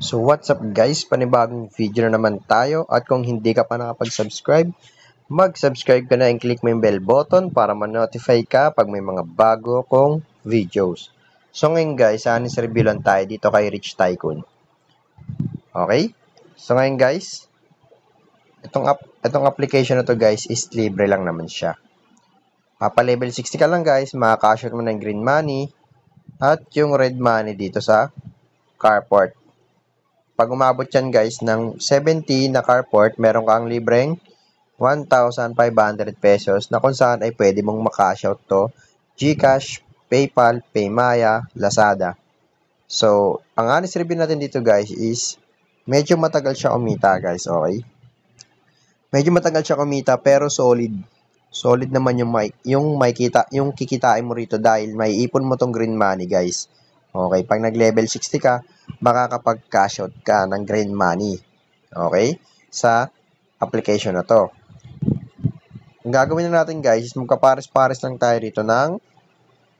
So what's up guys, panibagong video na naman tayo at kung hindi ka pa nakapag-subscribe, mag-subscribe ka na and click mo yung bell button para ma-notify ka pag may mga bago kong videos. So ngayon guys, honest review lang tayo dito kay Rich Tycoon. Okay? So ngayon guys, itong application na to guys is libre lang naman siya. Papa level 60 ka lang guys, makaka-share mo ng green money at yung red money dito sa carport. Pag umabot yan guys ng 70 na carport, meron kang libreng 1,500 pesos na kung saan ay pwede mong makashout to GCash, PayPal, Paymaya, Lazada. So, ang honest review natin dito guys is medyo matagal siya kumita guys, okay? Medyo matagal siya kumita pero solid. Solid naman yung kikitain mo rito dahil may ipon mo tong green money guys. Okay, pag nag-level 60 ka, makakapag-cash out ka ng green money. Okay? Sa application na to. Ang gagawin na natin guys, is magkapares-pares lang tayo rito ng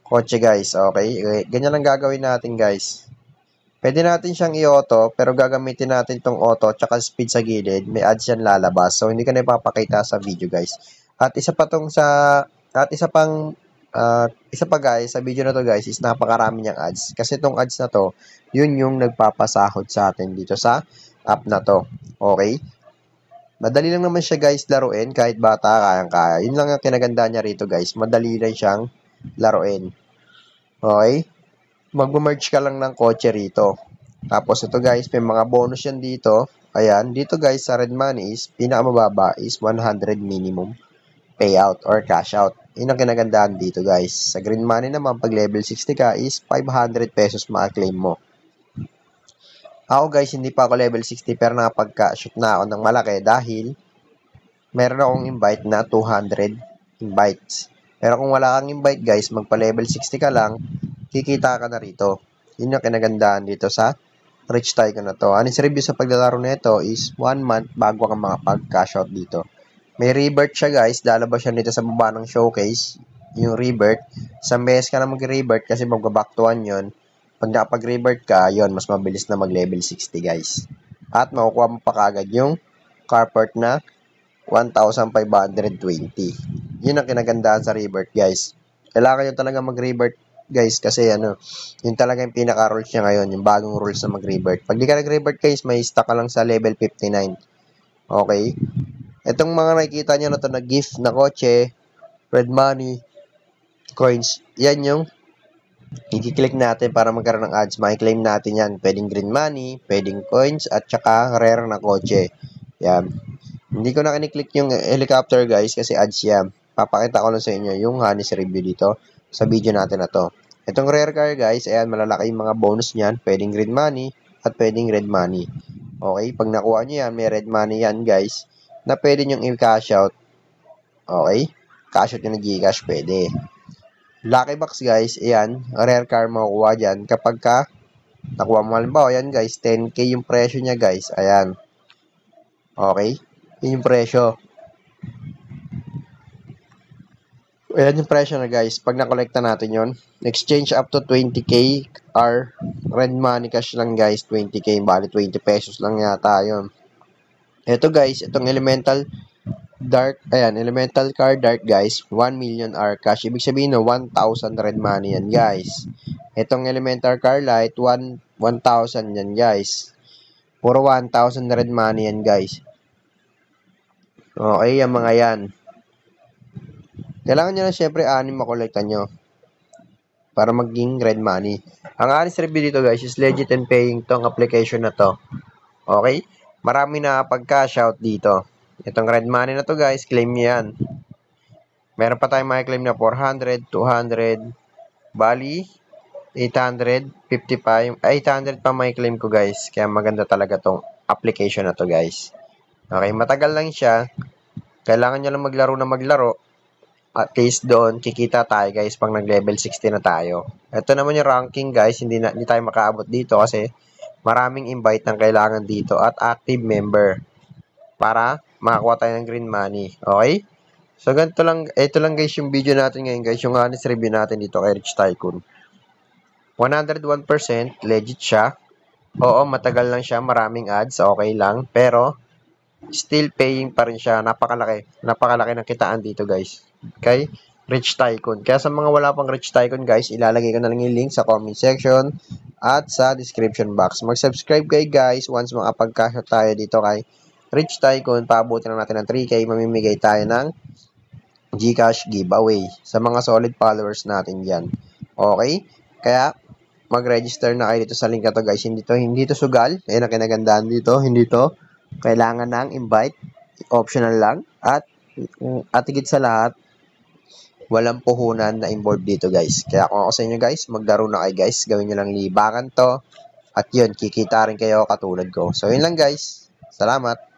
kotse guys. Okay? Ganyan lang gagawin natin guys. Pwede natin siyang i-auto, pero gagamitin natin tong auto tsaka speed sa gilid. May ads yan lalabas. So, hindi ka na ipapakita sa video guys. At isa pa guys, sa video na to guys is napakarami niyang ads. Kasi itong ads na to, yun yung nagpapasahod sa atin dito sa app na to. Okay? Madali lang naman siya guys laruin, kahit bata kayang-kaya. Yun lang ang kinagandaan niya rito guys. Madali lang siyang laruin. Okay? Mag-merge ka lang ng kotse rito. Tapos ito guys, may mga bonus yan dito. Ayan, dito guys sa red money is, pinakamababa is 100 minimum payout or cash out. Yun ang kinagandaan dito guys. Sa green money naman, pag level 60 ka is 500 pesos ma-claim mo. Ako guys, hindi pa ako level 60 pero nakapagka-shoot na ako ng malaki dahil meron akong invite na 200 invites. Pero kung wala kang invite guys, magpa-level 60 ka lang, kikita ka na rito. Yun ang kinagandaan dito sa Rich Tycoon na to. Honest review sa paglalaro nito is 1 month bago ka makapag-cash out dito. May rebirth siya guys, lalabas siya dito sa baba ng showcase, yung rebirth. Sa beses ka na mag-rebirth kasi magbaback to 1 yun. Pag nakapag-rebirth ka, yun, mas mabilis na mag-level 60 guys. At makukuha mo pa kagad yung carport na 1,520. Yun ang kinagandaan sa rebirth guys. Kailangan nyo talaga mag-rebirth guys kasi yun talaga yung pinaka-rules niya ngayon, yung bagong rules na mag-rebirth. Pag di ka nag-rebirth guys, may stock ka lang sa level 59. Okay? Itong mga nakikita nyo na to na gift na kotse, red money, coins, yan yung i-click natin para magkaroon ng ads. Maki-claim natin yan. Pwedeng green money, pwedeng coins, at saka rare na kotse. Yan. Hindi ko na kiniklik yung helicopter guys kasi ads yan. Papakita ko lang sa inyo yung honest review dito sa video natin na to. Itong rare car guys, ayan, malalaki yung mga bonus niyan. Pwedeng green money at pwedeng red money. Okay, pag nakuha nyo yan, may red money yan guys, na pwede nyong i-cash out. Okay? Cash out nyo ng GCash, pwede. Lucky box guys, ayan, rare car makukuha dyan kapag ka nakuha mo halimbawa, ayan guys, 10k yung presyo niya guys, ayan. Okay? Yun yung presyo. Ayan yung presyo na guys, pag nakolekta natin yon, exchange up to 20k or red money cash lang guys, 20k, bali 20 pesos lang yata yun. Ito guys, itong elemental car dark guys, 1 million R cash. Ibig sabihin 1,000 red money yan guys. Itong elemental car light, 1,000 yan guys. Puro 1,000 red money yan guys. Okay, yung mga yan. Kailangan nyo na syempre 6 makolekta nyo para maging red money. Ang honest review dito guys is legit and paying tong application na to. Okay? Marami na pag-cash out dito. Itong red money na to guys, claim nyo yan. Meron pa tayong claim na 400, 200, bali, 800, 55, 800 pa claim ko guys. Kaya maganda talaga tong application na to guys. Okay, matagal lang siya. Kailangan nyo lang maglaro. At least doon, kikita tayo guys pag nag-level 60 na tayo. Ito naman yung ranking guys, hindi tayo makaabot dito kasi maraming invite ang kailangan dito at active member para makakuha tayo ng green money. Okay? So, ganito lang. Ito lang guys yung video natin ngayon guys. Yung honest review natin dito kay Rich Tycoon. 101% legit siya. Oo, matagal lang siya, maraming ads, okay lang. Pero, still paying pa rin siya. Napakalaki. Napakalaki ng kitaan dito, guys. Okay? Rich Tycoon. Kaya sa mga wala pang Rich Tycoon, guys, ilalagay ko na lang yung link sa comment section at sa description box. Mag-subscribe kayo, guys, once makapag-cash tayo dito kay Rich Tycoon. Paabutin lang natin ng 3K. Mamimigay tayo ng GCash giveaway sa mga solid followers natin dyan. Okay? Kaya, mag-register na kayo dito sa link na to, guys. Hindi to sugal. Ayan ang kinagandaan dito. Hindi to kailangan ng invite. Optional lang. At higit sa lahat, walang puhunan na involved dito, guys. Kaya kung ako sa inyo, guys, maglaro na kayo, guys. Gawin nyo lang libangan to. At yun, kikita rin kayo katulad ko. So, yun lang, guys. Salamat.